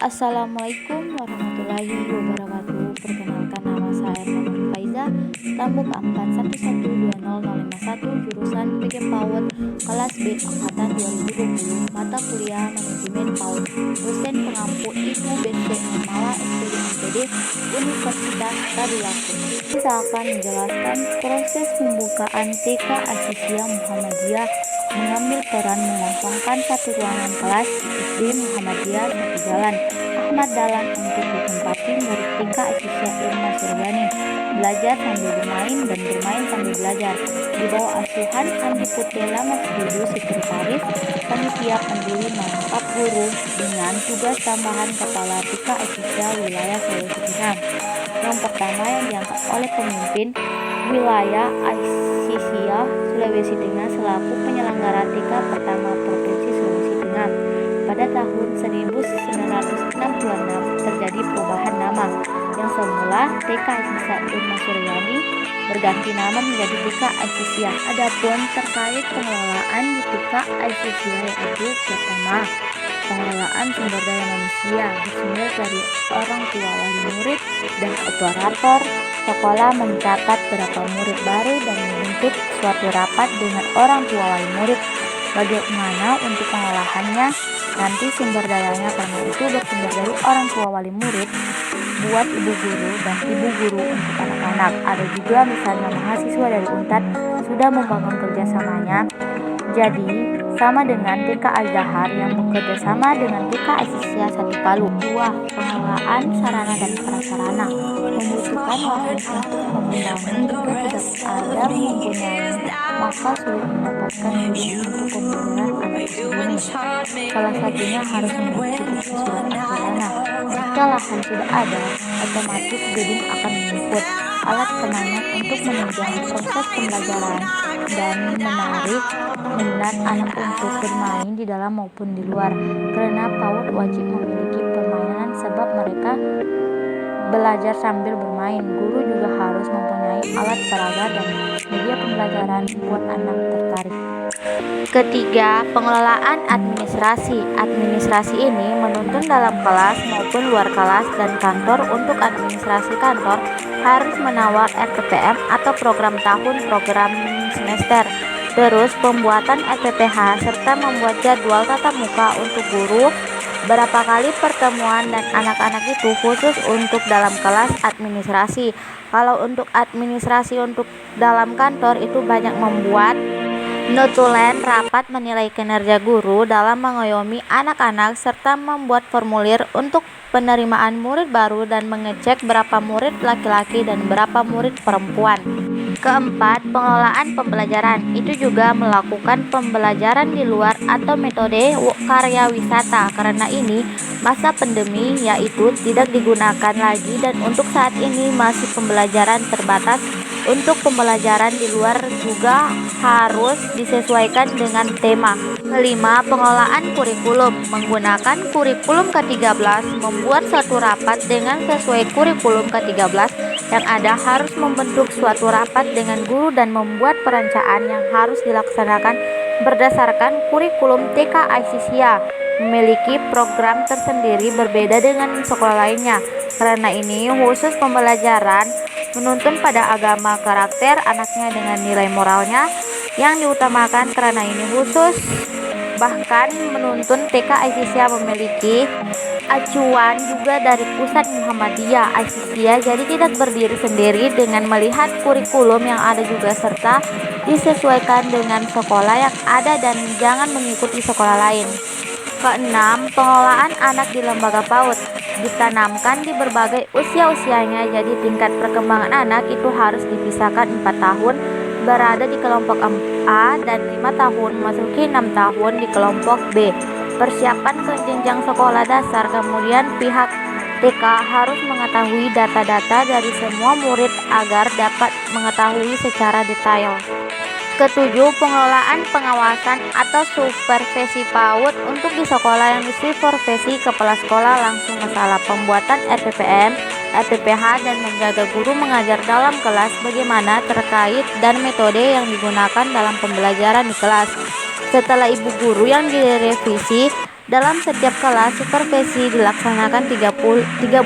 Assalamualaikum warahmatullahi wabarakatuh. Perkenalkan, nama saya Muhammad Faiza, Tambuk 41200551, jurusan PG PAUD, kelas B angkatan 2020, mata kuliah manajemen PAUD, dosen pengampu Ibu BC Mala SPD MPD Universitas Tadulako. Saya akan menjelaskan proses pembukaan TK Asisia Muhammadiyah mengambil peran mengosongkan satu ruangan kelas SD Muhammadiyah Satu Jalan Ahmad Dahlan untuk ditempati murid TK Asisia Irma Suryani belajar sambil bermain dan bermain sambil belajar di bawah asuhan Andi Putela Masdudu Sekretaris Panitia Pendiri Melengkap Guru dengan tugas tambahan Kepala TK Asisia Wilayah Sulawesi Tengah. Yang pertama yang diangkat oleh pemimpin wilayah Asisia Sulawesi Tengah selaku penyelenggara TK pertama Provinsi Sulawesi Tengah. Pada tahun 1966 terjadi perubahan nama yang semula TK Asisia Irma Suryani berganti nama menjadi TK Asisia. Adapun terkait pengelolaan di TK Asisia yaitu pertama, pengelolaan sumber daya manusia bersumber dari orang tua, wali murid, dan operator sekolah mencatat berapa murid baru dan membentuk suatu rapat dengan orang tua wali murid bagaimana untuk pengolahannya. Nanti sumber dayanya karena itu bersumber dari orang tua wali murid buat ibu guru dan ibu guru untuk anak-anak. Ada juga misalnya mahasiswa dari UNTAD sudah membangun kerjasamanya, jadi sama dengan TK Al-Zahar yang bekerja sama dengan TK Asisia Satu Palu. 2. Pengelolaan sarana dan prasarana membutuhkan lahan untuk membangun jika tidak ada mempunyai maka sulit mendapatkan gedung untuk pembelajaran anak ini. Salah satunya harus memiliki bukti surat sarana. Jika lahan sudah ada, otomatis gedung akan mengikut. Alat penanya untuk menunjang proses pembelajaran dan menarik minat anak untuk bermain di dalam maupun di luar. Karena PAUD wajib memiliki permainan sebab mereka belajar sambil bermain. Guru juga harus mempunyai alat peraga dan media pembelajaran buat anak tertarik. Ketiga, pengelolaan administrasi. Administrasi ini menuntun dalam kelas maupun luar kelas dan kantor. Untuk administrasi kantor harus menawar RPPM atau program tahun, program semester. Terus pembuatan RPPH serta membuat jadwal tatap muka untuk guru, berapa kali pertemuan dan anak-anak itu khusus untuk dalam kelas administrasi. Kalau untuk administrasi untuk dalam kantor itu banyak membuat notulen, rapat menilai kinerja guru dalam mengayomi anak-anak serta membuat formulir untuk penerimaan murid baru dan mengecek berapa murid laki-laki dan berapa murid perempuan. Keempat, pengelolaan pembelajaran. Itu juga melakukan pembelajaran di luar atau metode karya wisata. Karena ini masa pandemi yaitu tidak digunakan lagi dan untuk saat ini masih pembelajaran terbatas. Untuk pembelajaran di luar juga harus disesuaikan dengan tema. Kelima, pengelolaan kurikulum. Menggunakan kurikulum ke-13, membuat suatu rapat dengan sesuai kurikulum ke-13 yang ada, harus membentuk suatu rapat dengan guru dan membuat perencanaan yang harus dilaksanakan berdasarkan kurikulum TK Asisia. Memiliki program tersendiri berbeda dengan sekolah lainnya. Karena ini khusus pembelajaran menuntun pada agama, karakter anaknya dengan nilai moralnya yang diutamakan. Karena ini khusus bahkan menuntun TK Asisia memiliki acuan juga dari pusat Muhammadiyah Asisia, jadi tidak berdiri sendiri dengan melihat kurikulum yang ada juga serta disesuaikan dengan sekolah yang ada dan jangan mengikuti sekolah lain. Keenam, pengelolaan anak di lembaga PAUD ditanamkan di berbagai usia-usianya, jadi tingkat perkembangan anak itu harus dipisahkan 4 tahun berada di kelompok A dan 5 tahun memasuki 6 tahun di kelompok B. Persiapan ke jenjang sekolah dasar, kemudian pihak TK harus mengetahui data-data dari semua murid agar dapat mengetahui secara detail. Ketujuh, pengelolaan pengawasan atau supervisi PAUD. Untuk di sekolah yang disupervisi kepala sekolah langsung masalah pembuatan RPPM, RPPH dan menjaga guru mengajar dalam kelas bagaimana terkait dan metode yang digunakan dalam pembelajaran di kelas. Setelah ibu guru yang direvisi Dalam setiap kelas, supervisi dilaksanakan 3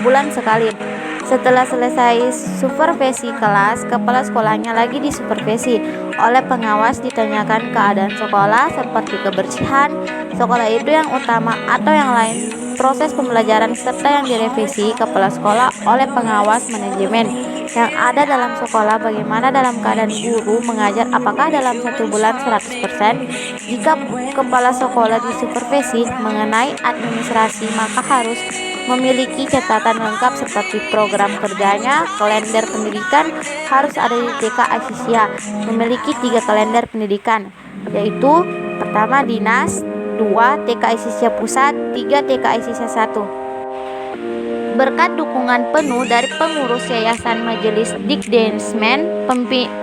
bulan sekali. Setelah selesai supervisi kelas, kepala sekolahnya lagi disupervisi oleh pengawas, ditanyakan keadaan sekolah seperti kebersihan sekolah itu yang utama atau yang lain, proses pembelajaran serta yang direvisi kepala sekolah oleh pengawas manajemen yang ada dalam sekolah, bagaimana dalam keadaan guru mengajar, apakah dalam 1 bulan 100%. Jika kepala sekolah disupervisi mengenai administrasi, maka harus memiliki catatan lengkap seperti program kerjanya, kalender pendidikan harus ada di TK Asisia, memiliki 3 kalender pendidikan, yaitu pertama dinas, 2 TK Asisia Pusat, 3 TK Asisia 1. Berkat dukungan penuh dari pengurus Yayasan Majelis Dikdesmen,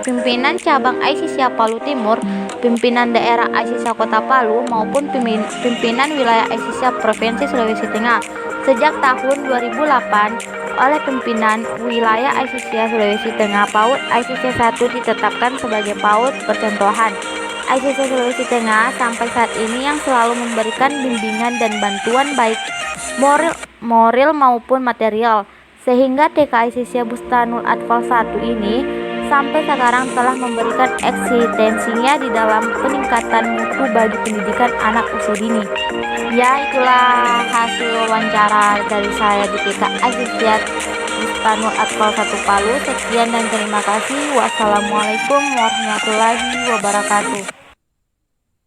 pimpinan cabang Asisia Palu Timur, pimpinan daerah Asisia Kota Palu, maupun pimpinan wilayah Asisia Provinsi Sulawesi Tengah. Sejak tahun 2008, oleh pimpinan wilayah Asisia Sulawesi Tengah, PAUD Asisia 1 ditetapkan sebagai PAUD percontohan Asisia Sulawesi Tengah sampai saat ini, yang selalu memberikan bimbingan dan bantuan baik moral maupun material, sehingga TK Asisia Bustanul Atfal 1 ini sampai sekarang telah memberikan eksistensinya di dalam peningkatan mutu bagi pendidikan anak usia dini. Ya, itulah hasil wawancara dari saya di TK Asisia Bustanul Atfal 1 Palu. Sekian dan terima kasih. Wassalamualaikum warahmatullahi wabarakatuh.